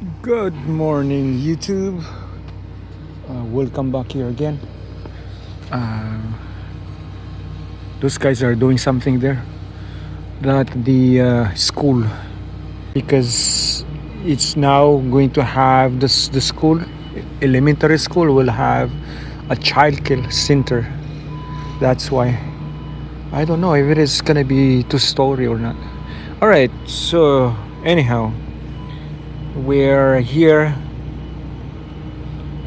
Good morning, YouTube. Welcome back here again. Uh, those guys are doing something there. That the school, because it's now going to have the school, elementary school will have a child care center. That's why. I don't know if it is gonna be two-story or not. All right. So anyhow, we're here.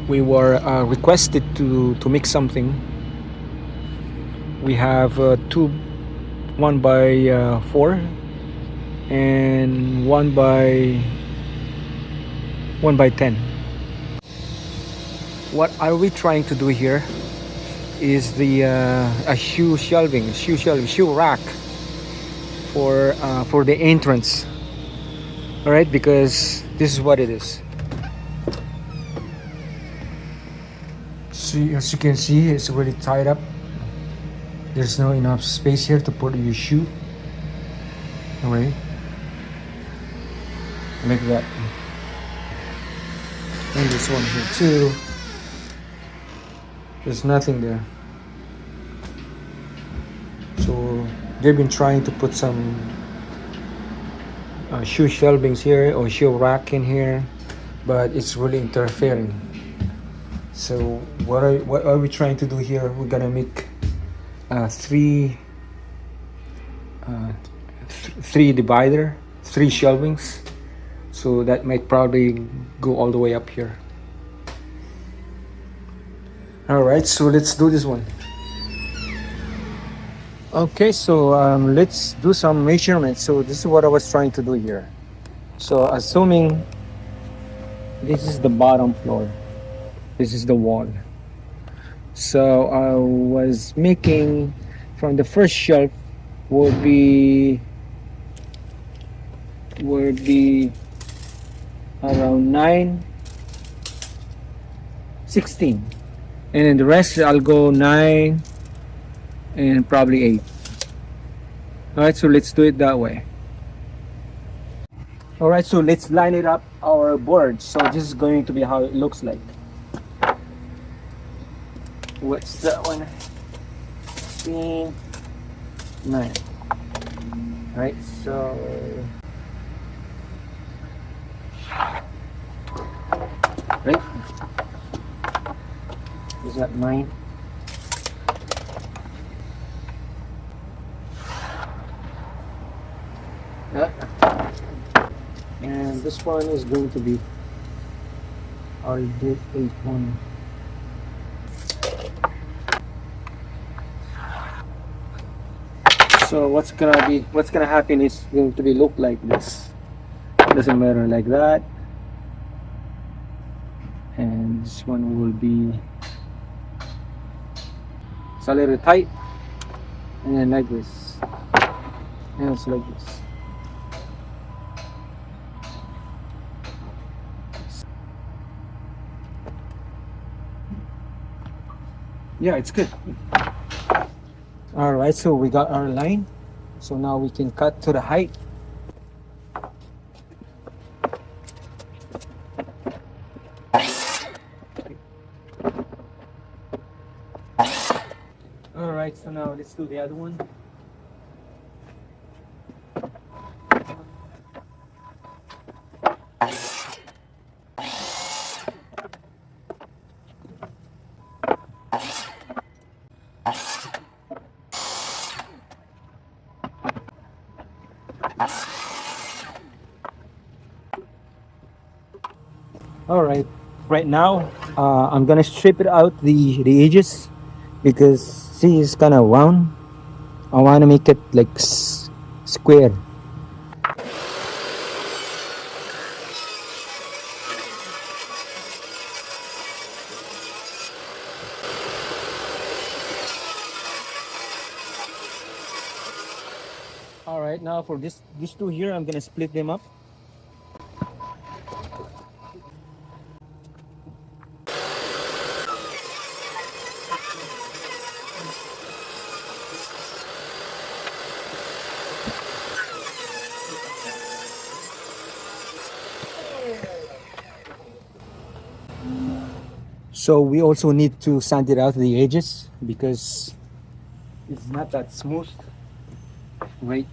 We were requested to make something. We have two, one by four and one by 10. What are we trying to do here is the a shoe rack for the entrance. All right, because this is what it is. See, as you can see, it's already tied up. There's no enough space here to put your shoe. All right, like that. And this one here too. There's nothing there. So they've been trying to put some shoe shelvings here or shoe rack in here, but it's really interfering. So what are we trying to do here? We're gonna make three divider, three shelvings. So that might probably go all the way up here. All right, so let's do this one. Okay, so let's do some measurements. So this is what I was trying to do here. So assuming this is the bottom floor, this is the wall. So I was making from the first shelf would be around 9, 16, and then the rest I'll go 9 and probably 8. All right, so let's do it that way. All right, so let's line it up our board. So this is going to be how it looks like. What's that one? 16, 9. All right, so right, is that 9? Yeah. And this one is going to be, I did 8-1. So what's gonna happen is going to be look like this. Doesn't matter, like that. And this one will be, it's a little tight, and then like this, and it's like this. Yeah, it's good. All right, so we got our line. So now we can cut to the height. All right, so now let's do the other one. All right now I'm gonna strip it out the edges, because see, it's kind of round. I want to make it like square. All right, now for these two here, I'm gonna split them up. So we also need to sand it out the edges because it's not that smooth. Wait.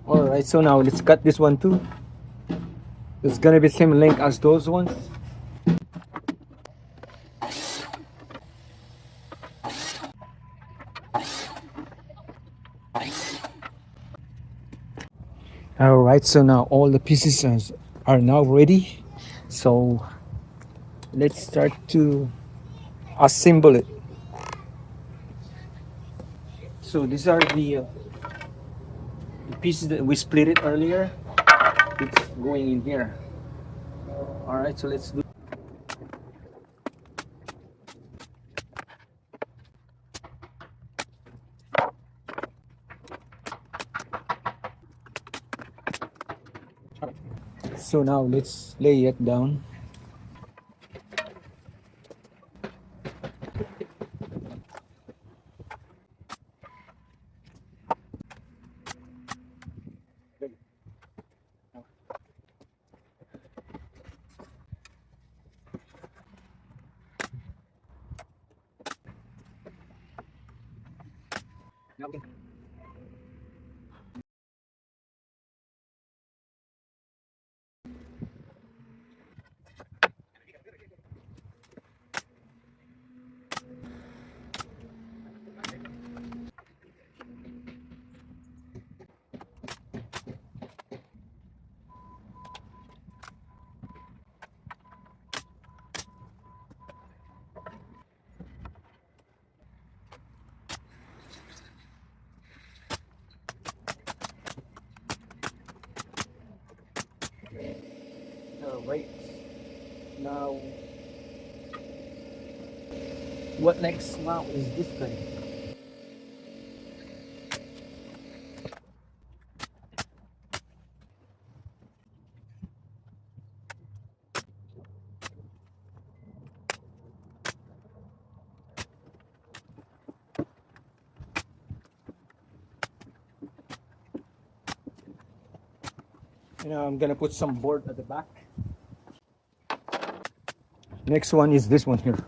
Alright, so now let's cut this one too. It's gonna be same length as those ones. Alright, so now all the pieces are now ready. So let's start to assemble it. So these are the pieces that we split it earlier. It's going in here. Alright, so let's do. So now let's lay it down. Alright, now what next now is this thing. You know, I'm gonna put some board at the back. Next one is this one here.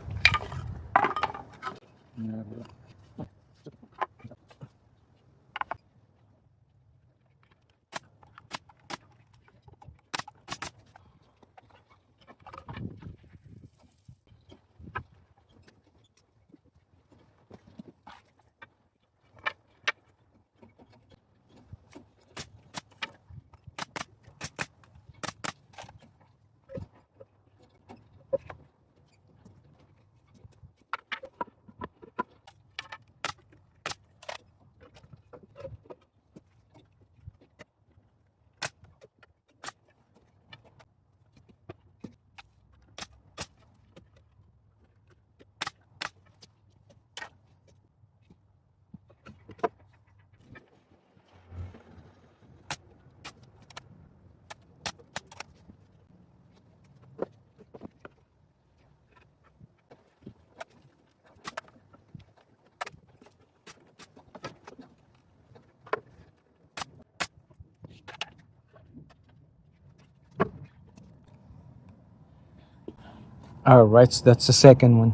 Alright, so that's the second one.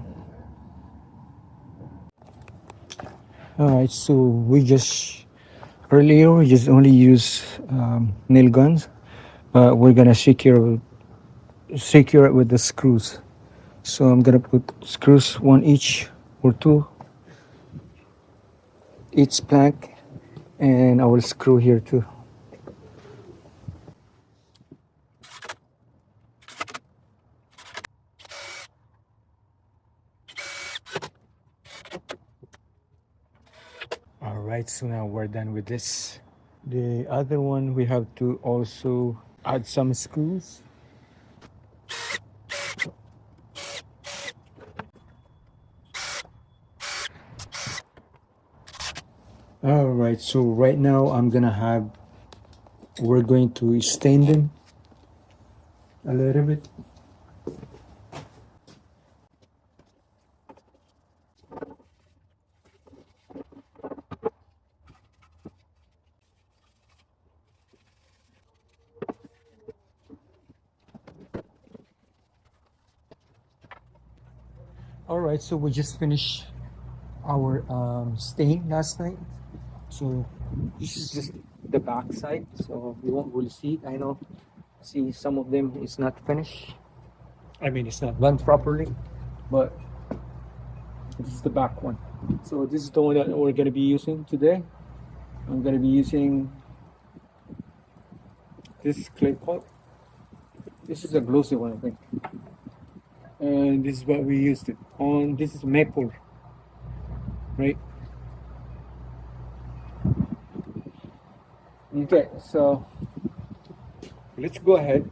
Alright, so earlier we just only use nail guns, but we're gonna secure it with the screws. So I'm gonna put screws, one each or two each plank, and I will screw here too. Alright, so now we're done with this. The other one we have to also add some screws. All right, so right now we're going to stain them a little bit. All right, so we just finished our stain last night. So this is just the back side, so we won't really see it. I know, see some of them is not finished. I mean, it's not done properly, but this is the back one. So this is the one that we're gonna be using today. I'm gonna be using this clay pot. This is a glossy one, I think. And this is what we used it on. This is maple, right? Okay, so let's go ahead.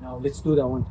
Now let's do that one.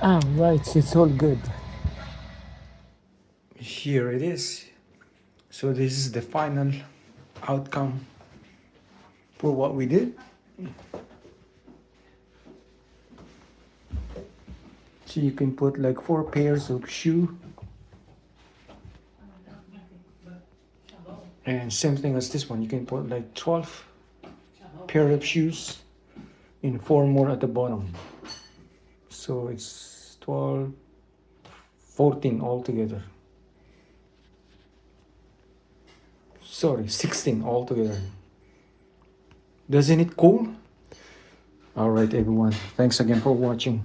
Ah, right, so it's all good. Here it is. So this is the final outcome for what we did. So you can put like 4 pairs of shoe. And same thing as this one, you can put like 12 pair of shoes and 4 more at the bottom. So it's 12, 14 altogether. Sorry, 16 altogether. Doesn't it cool? All right, everyone. Thanks again for watching.